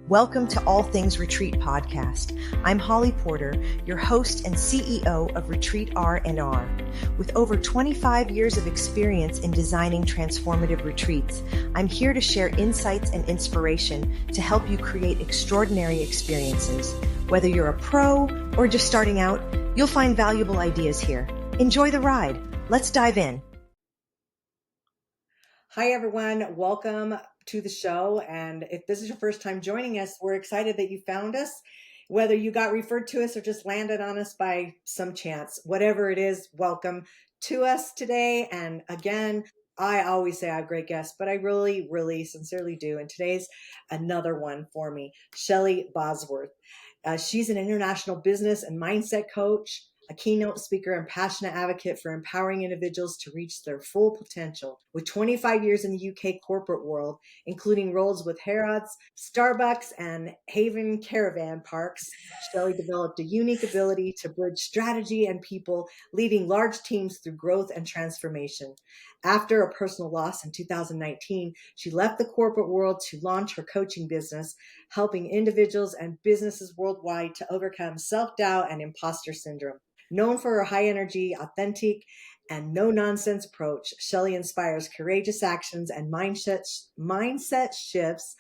Welcome to All Things Retreat Podcast. I'm Holly Porter, your host and CEO of Retreat R&R. With over 25 years of experience in designing transformative retreats, I'm here to share insights and inspiration to help you create extraordinary experiences. Whether you're a pro or just starting out, you'll find valuable ideas here. Enjoy the ride. Let's dive in. Hi, everyone. Welcome to the show. And if this is your first time joining us, we're excited that you found us. Whether you got referred to us or just landed on us by some chance, whatever it is, welcome to us today. And again, I always say I have great guests, but I really, really sincerely do. And today's another one for me, Shelley Bosworth. She's an international business and mindset coach, a keynote speaker and passionate advocate for empowering individuals to reach their full potential. With 25 years in the UK corporate world, including roles with Harrods, Starbucks, and Haven Caravan Parks, Shelley developed a unique ability to bridge strategy and people, leading large teams through growth and transformation. After a personal loss in 2019, she left the corporate world to launch her coaching business, helping individuals and businesses worldwide to overcome self-doubt and imposter syndrome. Known for her high energy, authentic, and no nonsense approach, Shelley inspires courageous actions and mindset shifts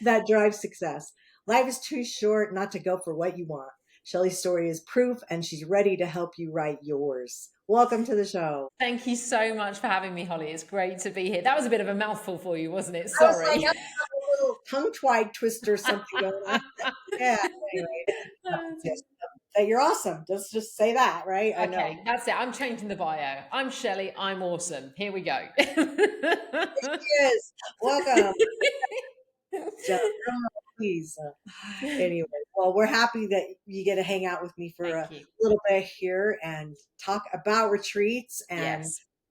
that drive success. Life is too short not to go for what you want. Shelley's story is proof, and she's ready to help you write yours. Welcome to the show. Thank you so much for having me, Holly. It's great to be here. That was a bit of a mouthful for you, wasn't it? Sorry. I was like, a little tongue-tied twist or something going on. Yeah, anyway. You're awesome. Let's just say that, right? I know. Okay, that's it. I'm changing the bio. I'm Shelley. I'm awesome. Here we go. Yes. Welcome. Please. Anyway, well, we're happy that you get to hang out with me for a little bit here and talk about retreats and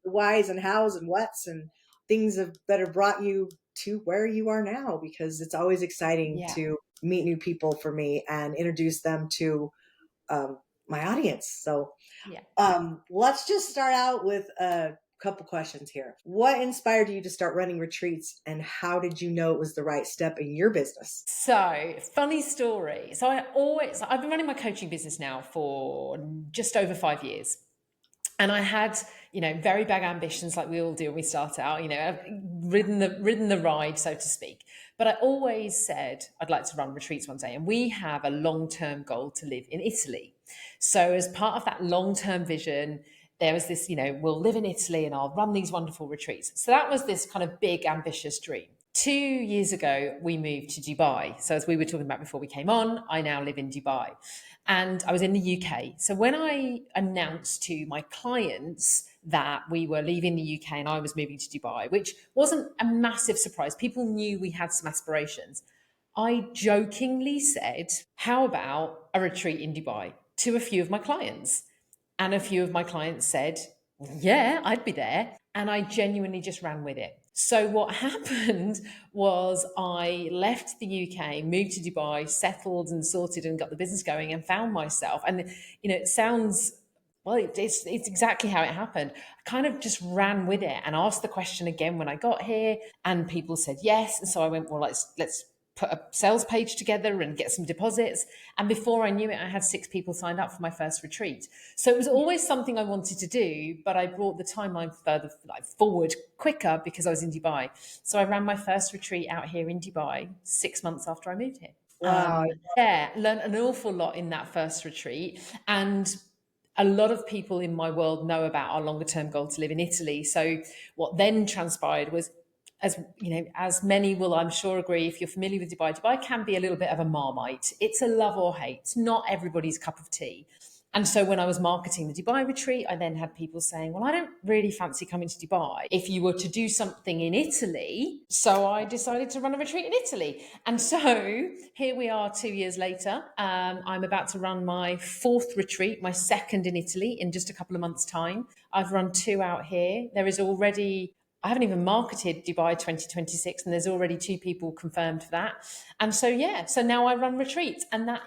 the whys and hows and whats and things that have brought you to where you are now, because it's always exciting to meet new people for me and introduce them to my audience. So let's just start out with a couple questions here. What inspired you to start running retreats, and how did you know it was the right step in your business? So, funny story. So I've been running my coaching business now for just over 5 years. And I had, very big ambitions, like we all do when we start out, I've ridden the ride, so to speak. But I always said I'd like to run retreats one day. And we have a long-term goal to live in Italy. So as part of that long-term vision, there was this, we'll live in Italy and I'll run these wonderful retreats. So that was this kind of big, ambitious dream. 2 years ago, we moved to Dubai. So as we were talking about before we came on, I now live in Dubai. And I was in the UK. So when I announced to my clients that we were leaving the UK and I was moving to Dubai, which wasn't a massive surprise, people knew we had some aspirations, I jokingly said, how about a retreat in Dubai, to a few of my clients? And a few of my clients said, yeah, I'd be there. And I genuinely just ran with it. So what happened was I left the UK, moved to Dubai, settled and sorted and got the business going and found myself. And, it sounds, well, it's exactly how it happened. I kind of just ran with it and asked the question again when I got here, and people said yes. And so I went, well, let's put a sales page together and get some deposits. And before I knew it, I had 6 people signed up for my first retreat. So it was always something I wanted to do, but I brought the timeline further forward quicker because I was in Dubai. So I ran my first retreat out here in Dubai 6 months after I moved here. Wow. Learned an awful lot in that first retreat. And a lot of people in my world know about our longer term goal to live in Italy. So what then transpired was, as many will, I'm sure, agree, if you're familiar with Dubai can be a little bit of a marmite. It's a love or hate. It's not everybody's cup of tea. And so when I was marketing the Dubai retreat, I then had people saying, well, I don't really fancy coming to Dubai if you were to do something in Italy. So I decided to run a retreat in Italy. And so here we are 2 years later. I'm about to run my 4th retreat, my 2nd in Italy, in just a couple of months' time. I've run 2 out here. There is already, I haven't even marketed Dubai 2026, and there's already 2 people confirmed for that. And so, so now I run retreats, and that,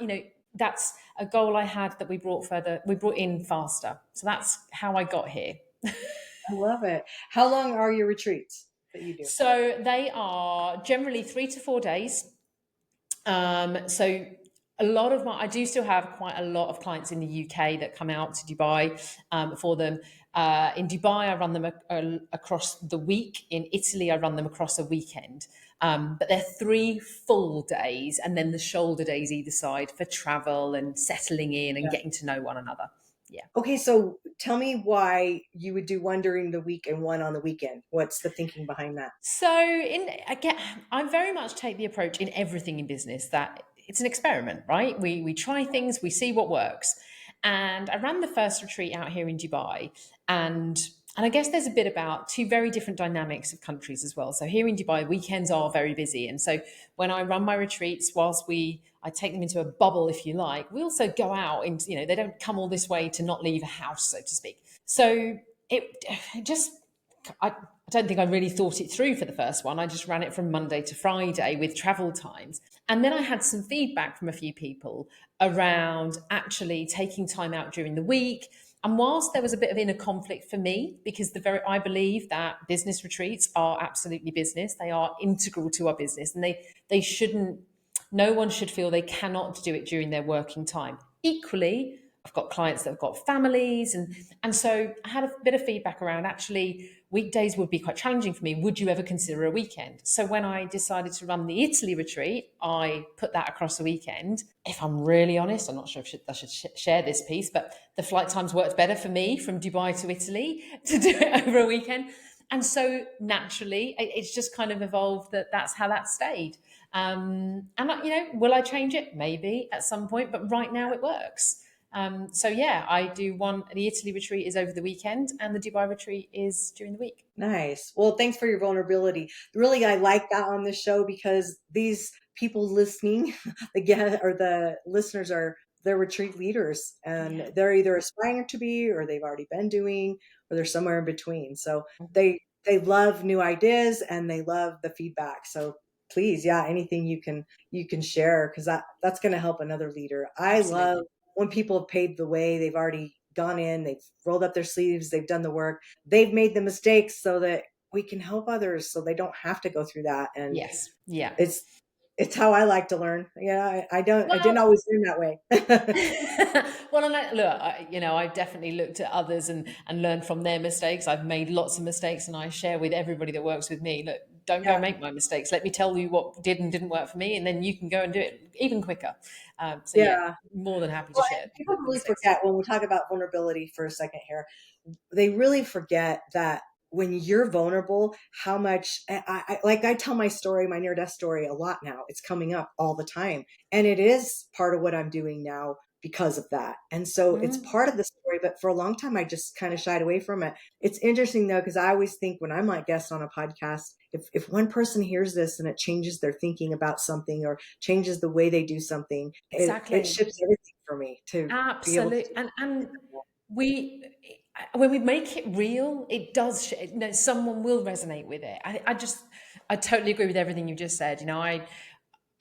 that's a goal I had that we brought in faster. So that's how I got here. I love it. How long are your retreats that you do? So they are generally 3 to 4 days. So a lot of I do still have quite a lot of clients in the UK that come out to Dubai for them. In Dubai, I run them across the week. In Italy, I run them across a weekend. But they're 3 full days and then the shoulder days either side for travel and settling in and Yeah. getting to know one another. Yeah. Okay, so tell me why you would do one during the week and one on the weekend. What's the thinking behind that? So in again, I very much take the approach in everything in business that it's an experiment, right? We try things, we see what works. And I ran the first retreat out here in Dubai, and and I guess there's a bit about two very different dynamics of countries as well. So here in Dubai, weekends are very busy, and so when I run my retreats, whilst I take them into a bubble, if you like, we also go out, and they don't come all this way to not leave a house, so to speak. So it just I don't think I really thought it through for the first one. I just ran it from Monday to Friday with travel times. And then I had some feedback from a few people around actually taking time out during the week. And whilst there was a bit of inner conflict for me, because I believe that business retreats are absolutely business, they are integral to our business, and they shouldn't. No one should feel they cannot do it during their working time. Equally, I've got clients that have got families, and so I had a bit of feedback around actually weekdays would be quite challenging for me. Would you ever consider a weekend? So when I decided to run the Italy retreat, I put that across a weekend. If I'm really honest, I'm not sure if I should share this piece, but the flight times worked better for me from Dubai to Italy to do it over a weekend. And so naturally, it's just kind of evolved that's how that stayed. Will I change it? Maybe at some point, but right now it works. So yeah, I do one. The Italy retreat is over the weekend, and the Dubai retreat is during the week. Nice. Well, thanks for your vulnerability. Really, I like that on the show because these people listening, the listeners they're retreat leaders and Yeah. they're either aspiring to be or they've already been doing or they're somewhere in between. So they love new ideas and they love the feedback. So please, yeah, anything you can share because that's going to help another leader. I love Absolutely. when people have paved the way, they've already gone in, they've rolled up their sleeves, they've done the work, they've made the mistakes so that we can help others so they don't have to go through that. And Yes. Yeah. it's it's how I like to learn. Yeah, I didn't Well, always learn that way. well, and I've definitely looked at others and learned from their mistakes. I've made lots of mistakes, and I share with everybody that works with me. Look, don't go Yeah. make my mistakes. Let me tell you what did and didn't work for me, and then you can go and do it even quicker. So yeah, Yeah. more than happy to Well, share people the really mistakes. forget when we talk about vulnerability for a second here. They really forget that when you're vulnerable, how much like I tell my story, my near death story a lot now. It's coming up all the time. And it is part of what I'm doing now because of that. And so it's Mm, part of the story, but for a long time I just kind of shied away from it. It's interesting though, because I always think when I'm like guest on a podcast, if one person hears this and it changes their thinking about something or changes the way they do something, it exactly. shifts everything for me to be able Absolutely. to. And we when we make it real, it does someone will resonate with it. I totally agree with everything you just said.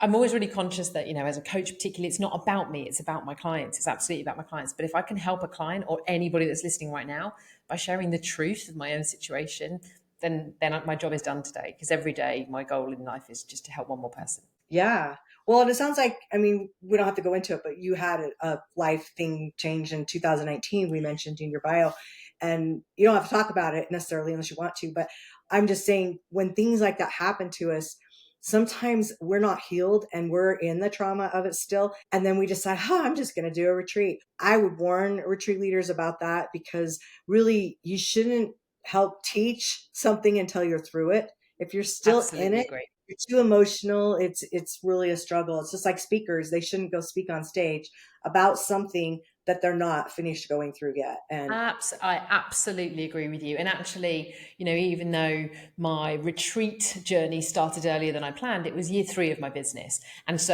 I'm always really conscious that, as a coach particularly, it's not about me, it's about my clients. It's absolutely about my clients. But if I can help a client or anybody that's listening right now by sharing the truth of my own situation, then my job is done today, because every day my goal in life is just to help one more person. Yeah. Well, and it sounds like, I mean, we don't have to go into it, but you had a life thing change in 2019, we mentioned in your bio. And you don't have to talk about it necessarily unless you want to. But I'm just saying, when things like that happen to us, sometimes we're not healed and we're in the trauma of it still. And then we decide, I'm just going to do a retreat. I would warn retreat leaders about that because really, you shouldn't help teach something until you're through it. If you're still in Absolutely it, agree. you're too emotional. It's really a struggle. It's just like speakers. They shouldn't go speak on stage about something that they're not finished going through yet. And I absolutely agree with you. And actually, even though my retreat journey started earlier than I planned, it was year 3 of my business. And so,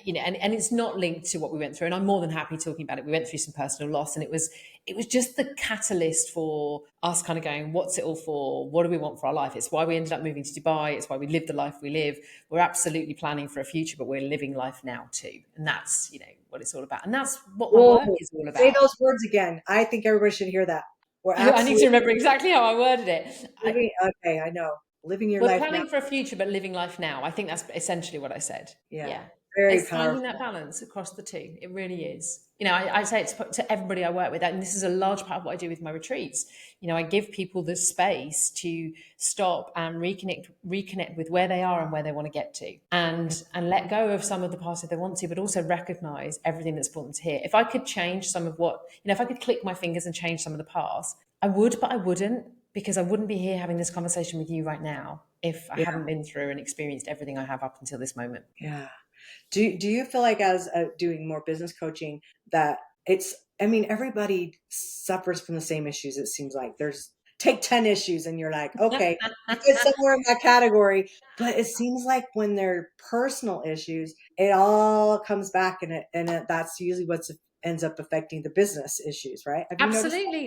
and it's not linked to what we went through. And I'm more than happy talking about it. We went through some personal loss, and it was just the catalyst for us kind of going, what's it all for? What do we want for our life? It's why we ended up moving to Dubai. It's why we live the life we live. We're absolutely planning for a future, but we're living life now too. And that's, what it's all about. And that's what my whoa, work is all say about. those words again. I think everybody should hear that. We're I need to absolutely remember exactly how I worded it. living. Okay, I know. Living your We're life now. planning for a future, but living life now. I think that's essentially what I said. Yeah. Yeah. very It's finding that powerful. balance across the two. It really is. I say it's to everybody I work with, and this is a large part of what I do with my retreats. I give people the space to stop and reconnect with where they are and where they want to get to, and let go of some of the past if they want to, but also recognize everything that's brought them to here. If I could change some of what, if I could click my fingers and change some of the past, I would, but I wouldn't, because I wouldn't be here having this conversation with you right now if I Yeah, hadn't been through and experienced everything I have up until this moment. yeah. Do you feel like as doing more business coaching that it's, I mean, everybody suffers from the same issues. It seems like there's take 10 issues and you're like, okay, you fit somewhere in that category. But it seems like when they're personal issues, it all comes back that's usually what's ends up affecting the business issues, right? Have you noticed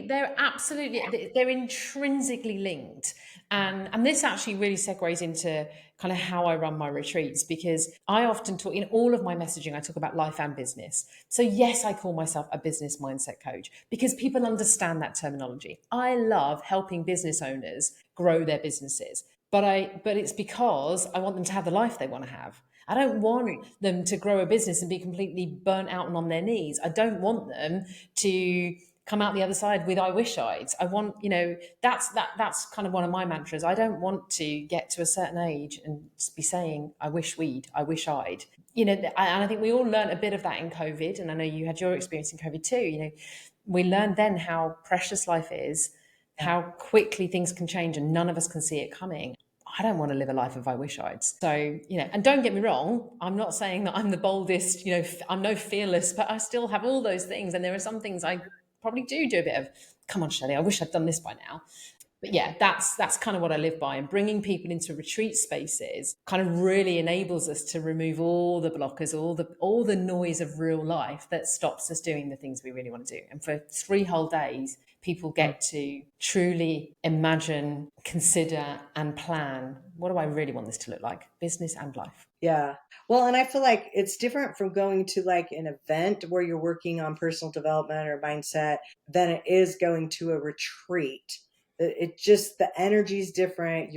that? Absolutely, they're intrinsically linked, and this actually really segues into kind of how I run my retreats, because I often talk in all of my messaging. I talk about life and business. So yes, I call myself a business mindset coach because people understand that terminology. I love helping business owners grow their businesses, but it's because I want them to have the life they want to have. I don't want them to grow a business and be completely burnt out and on their knees. I don't want them to come out the other side with I wish I'd. I want, that's kind of one of my mantras. I don't want to get to a certain age and be saying I wish we'd, I wish I'd. And I think we all learned a bit of that in COVID, and I know you had your experience in COVID too. We learned then how precious life is, Yeah. how quickly things can change, and none of us can see it coming. I don't want to live a life of I wish I'd. So, and don't get me wrong, I'm not saying that I'm the boldest, I'm no fearless, but I still have all those things. And there are some things I probably do a bit of, come on, Shelley, I wish I'd done this by now. But yeah, that's kind of what I live by. And bringing people into retreat spaces kind of really enables us to remove all the blockers, all the noise of real life that stops us doing the things we really want to do. And for 3 whole days, people Mm. get to truly imagine, consider, and plan, what do I really want this to look like, business and life. Yeah. Well, and I feel like it's different from going to like an event where you're working on personal development or mindset than it is going to a retreat. It just, the energy is different.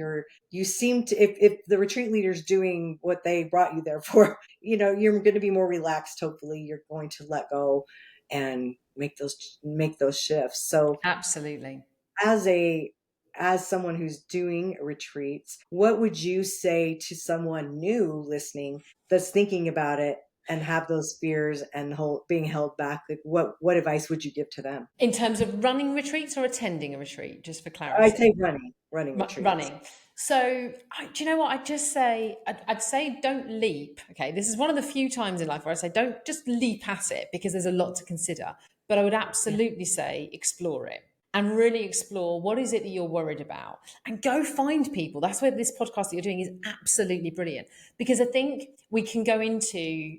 You seem to, if the retreat leader's doing what they brought you there for, you're going to be more relaxed. Hopefully you're going to let go and make those shifts. So Absolutely. as a as someone who's doing retreats, what would you say to someone new listening that's thinking about it and have those fears and being held back? Like what advice would you give to them? In terms of running retreats or attending a retreat, just for I'd clarity? say running retreats. Running. So, do you know what? I'd say don't leap. Okay, this is one of the few times in life where I say don't just leap at it, because there's a lot to consider. But I would Yeah, absolutely say explore it and really explore what is it that you're worried about, and go find people. That's where this podcast that you're doing is absolutely brilliant, because I think we can go into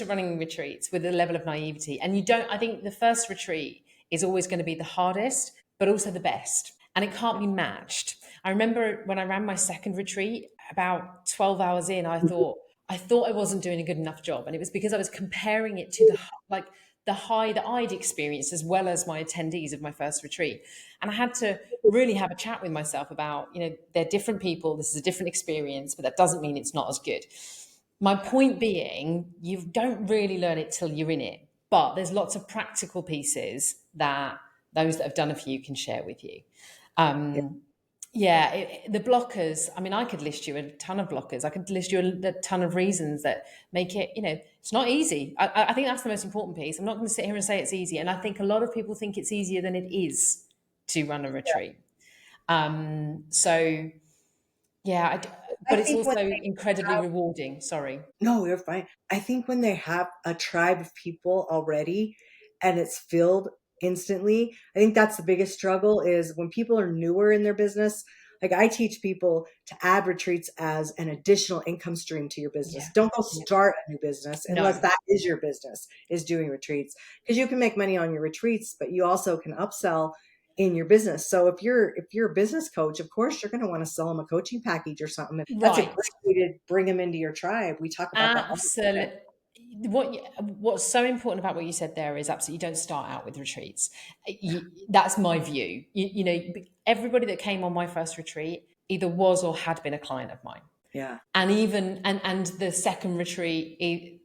running retreats with a level of naivety, and you don't. I think the first retreat is always going to be the hardest, but also the best, and it can't be matched. I remember when I ran my second retreat, about 12 hours in, I thought I wasn't doing a good enough job, and it was because I was comparing it to the high that I'd experienced as well as my attendees of my first retreat. And I had to really have a chat with myself about, they're different people, this is a different experience, but that doesn't mean it's not as good. My point being, you don't really learn it till you're in it, but there's lots of practical pieces that those that have done a few can share with you. yeah, Um, yeah, the blockers. I mean, I could list you a ton of blockers. I could list you a ton of reasons that make it. It's not easy. I think that's the most important piece. I'm not going to sit here and say it's easy, and I think a lot of people think it's easier than it is to run a retreat. So yeah, I but it's think when also incredibly rewarding. Sorry. No, you're fine. I think when they have a tribe of people already and it's filled instantly, I think that's the biggest struggle is when people are newer in their business. Like I teach people to add retreats as an additional income stream to your business. Yeah. Don't go Yeah. start a new business unless No. that is your business, is doing retreats. Because you can make money on your retreats, but you also can upsell in your business. So if you're a business coach, of course you're going to want to sell them a coaching package or something. That's a great Right. way to bring them into your tribe. We talk about that all the time. Absolutely. What's so important about what you said there is absolutely don't start out with retreats. That's my view. Everybody that came on my first retreat either was or had been a client of mine. Yeah. And even and the second retreat,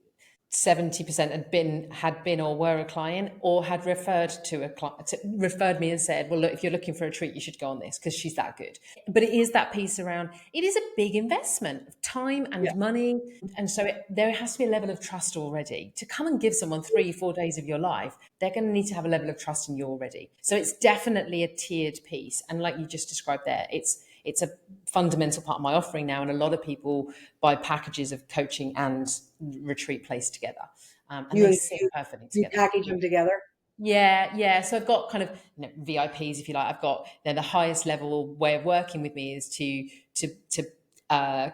70% had been or were a client, or had referred to a client, referred me and said, well, look, if you're looking for a treat, you should go on this because she's that good. But it is that piece around, it is a big investment of time Yeah. and money. And so there has to be a level of trust already. To come and give someone 3-4 days of your life, they're going to need to have a level of trust in you already. So it's definitely a tiered piece. And like you just described there, it's a fundamental part of my offering now, and a lot of people buy packages of coaching and retreat placed together, and they You sit you perfectly you together. package them together. Yeah. So I've got kind of, VIPs, if you like. I've got, the highest level way of working with me is to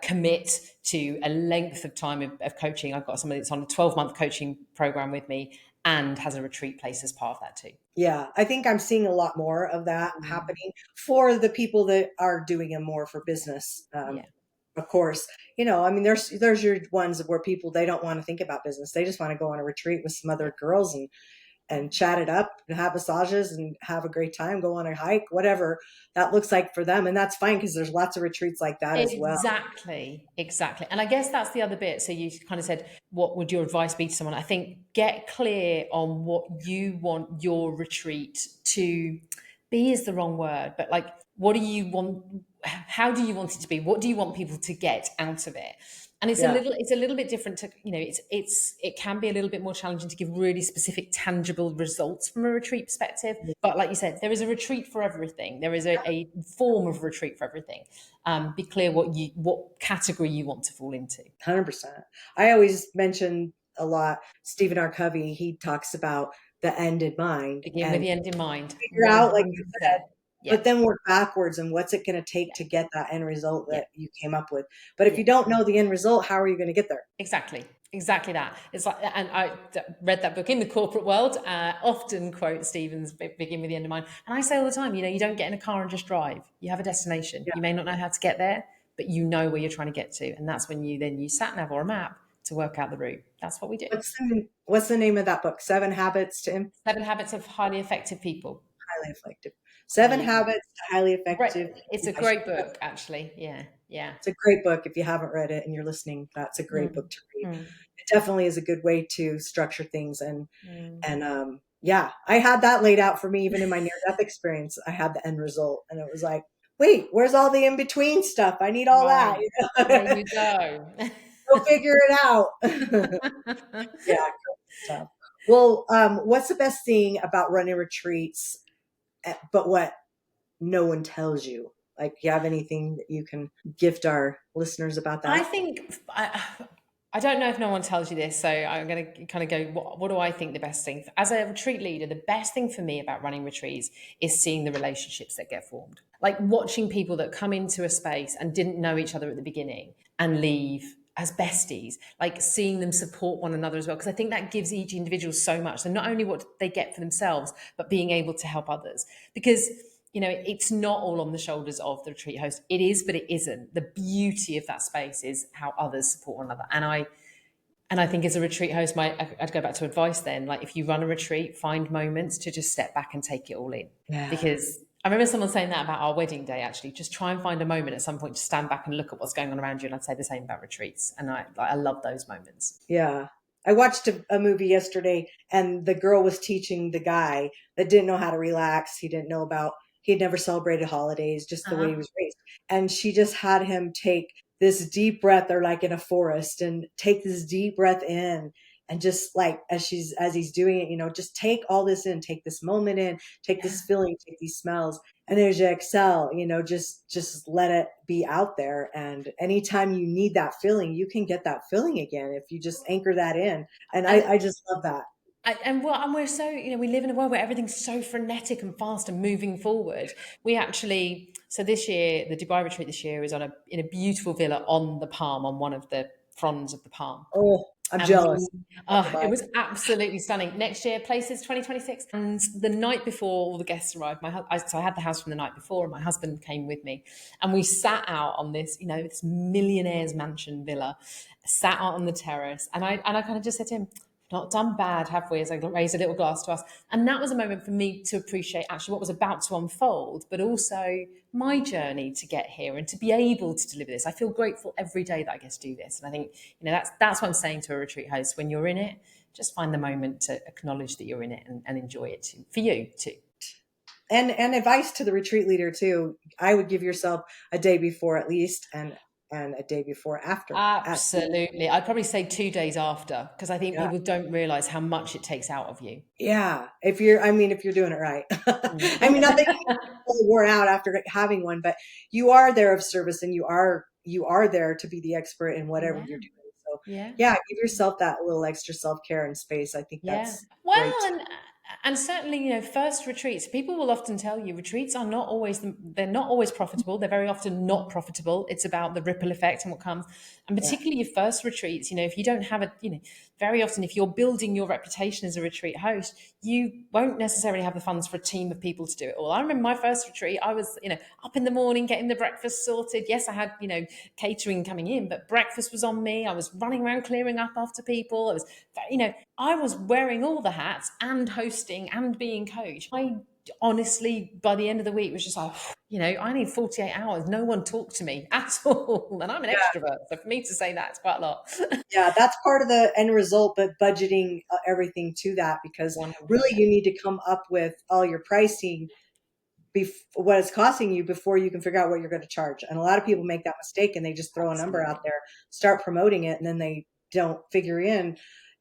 commit to a length of time of coaching. I've got somebody that's on a 12-month coaching program with me and has a retreat place as part of that too. Yeah, I think I'm seeing a lot more of that Mm. happening for the people that are doing it more for business. Yeah. Of course, I mean, there's your ones where people, they don't want to think about business. They just want to go on a retreat with some Yeah. other girls and chat it up and have massages and have a great time, go on a hike, whatever that looks like for them. And that's fine because there's lots of retreats like that as well. Exactly. And I guess that's the other bit. So you kind of said, what would your advice be to someone? I think get clear on what you want your retreat to be, is the wrong word, but like, what do you want? How do you want it to be? What do you want people to get out of it? And Yeah. it's a little bit different to, it can be a little bit more challenging to give really specific tangible results from a retreat perspective. But like you said, there is a retreat for everything. There is a form of retreat for everything. Be clear what category you want to fall into. 100%. I always mention a lot, Stephen R. Covey, he talks about the end in mind Begin with and the end in mind. figure out, like you said, 100%. Yeah. but then work backwards and what's it going to take Yeah. to get that end result Yeah. that you came up with. But if Yeah. you don't know the end result, how are you going to get there? Exactly that. It's like, and I read that book in the corporate world. Often quote Stephen's "Begin with the end in mind," and I say all the time, you don't get in a car and just drive. You have a destination. Yeah. You may not know how to get there, but you know where you're trying to get to, and that's when you then use sat nav or a map to work out the route. That's what we do. What's the name of that book? 7 Habits to 7 Habits of Highly Effective People. Highly Effective. There Seven you go. Habits to Highly Great. Effective. It's a I should great book, actually. Yeah. It's a great book. If you haven't read it and you're listening, that's a great Mm, book to read. mm, It definitely is a good way to structure things. mm. And yeah, I had that laid out for me even in my near death experience. I had the end result and it was like, wait, where's all the in between stuff? I need all that. Right. There you go. Go figure it out. Yeah, great stuff. Well, what's the best thing about running retreats, but what no one tells you? Like, you have anything that you can gift our listeners about I that? think I don't know if no one tells you this, so I'm going to kind of go. What do I think the best thing as a retreat leader? The best thing for me about running retreats is seeing the relationships that get formed, like watching people that come into a space and didn't know each other at the beginning and leave as besties, like seeing them support one another as well, because I think that gives each individual so much. So not only what they get for themselves, but being able to help others, because it's not all on the shoulders of the retreat host. It is, but it isn't. The beauty of that space is how others support one another. And I think as a retreat host, I'd go back to advice then. Like, if you run a retreat, find moments to just step back and take it all in. Yeah. Because I remember someone saying that about our wedding day, actually. Just try and find a moment at some point to stand back and look at what's going on around you. And I'd say the same about retreats. And I love those moments. Yeah. I watched a movie yesterday and the girl was teaching the guy that didn't know how to relax. He had never celebrated holidays, just the way he Uh-huh. was raised. And she just had him take this deep breath. They're like in a forest and take this deep breath in. And just like as he's doing it, just take all this in, take this moment in, take Yeah. this feeling, take these smells. And as you exhale, just let it be out there. And anytime you need that feeling, you can get that feeling again if you just anchor that in. And And I just love that. and we're so, we live in a world where everything's so frenetic and fast and moving forward. We actually, so this year, the Dubai retreat this year is in a beautiful villa on the Palm, on one of the fronds of the Palm. Oh, I'm And jealous. it was absolutely stunning. Next year, places 2026. And the night before all the guests arrived, so I had the house from the night before, and my husband came with me, and we sat out on this millionaire's mansion villa, sat out on the terrace, and I kind of just said to him, not done bad, have we? As I raise a little glass to us. And that was a moment for me to appreciate actually what was about to unfold, but also my journey to get here and to be able to deliver this. I feel grateful every day that I get to do this. And I think, that's what I'm saying to a retreat host. When you're in it, just find the moment to acknowledge that you're in it and enjoy it too, for you too. And advice to the retreat leader too. I would give yourself a day before at least, and a day before after. Absolutely. I'd probably say 2 days after, because I think Yeah. people don't realize how much it takes out of you. Yeah. If you're doing it right. I mean, not that you're totally worn out after having one, but you are there of service, and you are there to be the expert in whatever Yeah. you're doing. So Yeah. give yourself that little extra self-care and space. I think Yeah. that's Well, great. and certainly, first retreats, people will often tell you retreats are not always, they're not always profitable. They're very often not profitable. It's about the ripple effect and what comes. And particularly your first retreats, if you don't have very often, if you're building your reputation as a retreat host, you won't necessarily have the funds for a team of people to do it all. I remember my first retreat, I was, up in the morning, getting the breakfast sorted. Yes, I had, catering coming in, but breakfast was on me. I was running around clearing up after people. I was, I was wearing all the hats and hosting and being coach. I honestly, by the end of the week, was just like, I need 48 hours. No one talked to me at all. And I'm an extrovert. So for me to say that, it's quite a lot. Yeah, that's part of the end result, but budgeting everything to that, because 100%. really you need to come up with all your pricing, what it's costing you, before you can figure out what you're going to charge. And a lot of people make that mistake, and they just throw a number out there, start promoting it, and then they don't figure in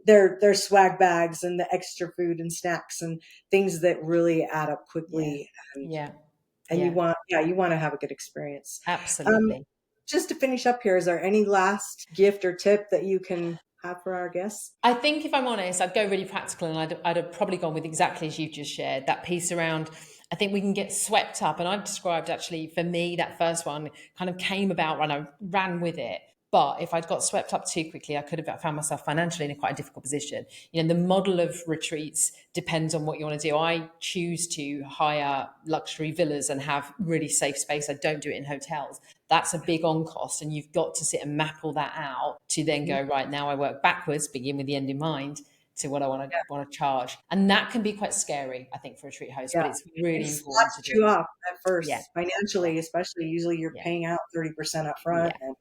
their swag bags and the extra food and snacks and things that really add up quickly. And you want to have a good experience. Absolutely. Just to finish up here, is there any last gift or tip that you can have for our guests? I think, if I'm honest, I'd go really practical, and I'd have probably gone with exactly as you've just shared, that piece around, I think we can get swept up. And I've described, actually, for me, that first one kind of came about when I ran with it. But if I'd got swept up too quickly, I could have found myself financially in quite a difficult position. The model of retreats depends on what you want to do. I choose to hire luxury villas and have really safe space. I don't do it in hotels. That's a big on cost, and you've got to sit and map all that out to then go, right, now I work backwards, begin with the end in mind, to what I want to charge. And that can be quite scary, I think, for a retreat host, but it's really important to do. You off at first, financially, especially. Usually you're paying out 30% up front and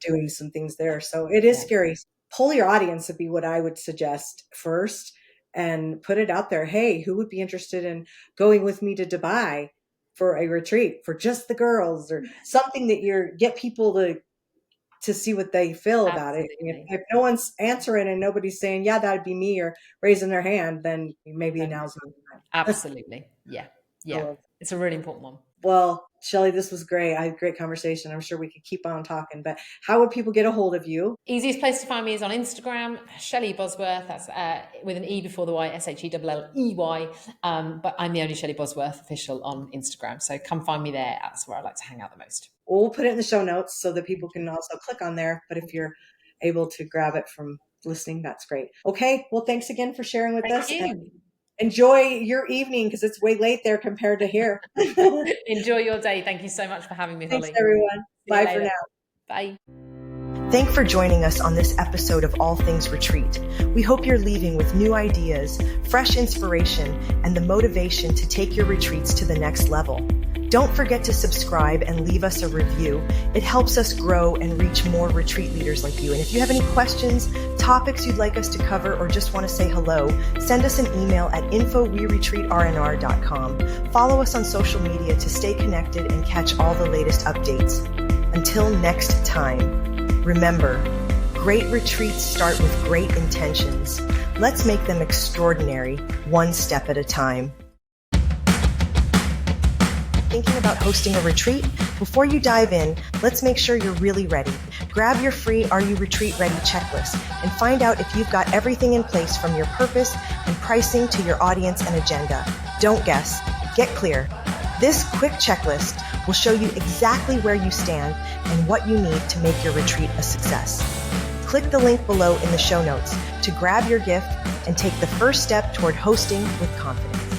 doing some things there. So it is scary. Poll your audience would be what I would suggest first, and put it out there. Hey, who would be interested in going with me to Dubai for a retreat for just the girls, or something that get people to see what they feel about it. If no one's answering and nobody's saying, yeah, that'd be me, or raising their hand, then maybe now's the time. Absolutely. Yeah. It's a really important one. Well, Shelley, this was great. I had a great conversation. I'm sure we could keep on talking, but how would people get a hold of you? Easiest place to find me is on Instagram, Shelley Bosworth. That's with an E before the Y, SHELLEY. But I'm the only Shelley Bosworth official on Instagram. So come find me there. That's where I like to hang out the most. We'll put it in the show notes so that people can also click on there. But if you're able to grab it from listening, that's great. Okay. Well, thanks again for sharing with us. Thank you. Enjoy your evening, because it's way late there compared to here. Enjoy your day. Thank you so much for having me, Holly. Thanks, everyone. Bye for now. Bye. Thanks for joining us on this episode of All Things Retreat. We hope you're leaving with new ideas, fresh inspiration, and the motivation to take your retreats to the next level. Don't forget to subscribe and leave us a review. It helps us grow and reach more retreat leaders like you. And if you have any questions, topics you'd like us to cover, or just want to say hello, send us an email at info@weretreatrnr.com. Follow us on social media to stay connected and catch all the latest updates. Until next time, remember, great retreats start with great intentions. Let's make them extraordinary, one step at a time. Thinking about hosting a retreat? Before you dive in, let's make sure you're really ready. Grab your free Are You Retreat Ready checklist and find out if you've got everything in place, from your purpose and pricing to your audience and agenda. Don't guess. Get clear. This quick checklist will show you exactly where you stand and what you need to make your retreat a success. Click the link below in the show notes to grab your gift and take the first step toward hosting with confidence.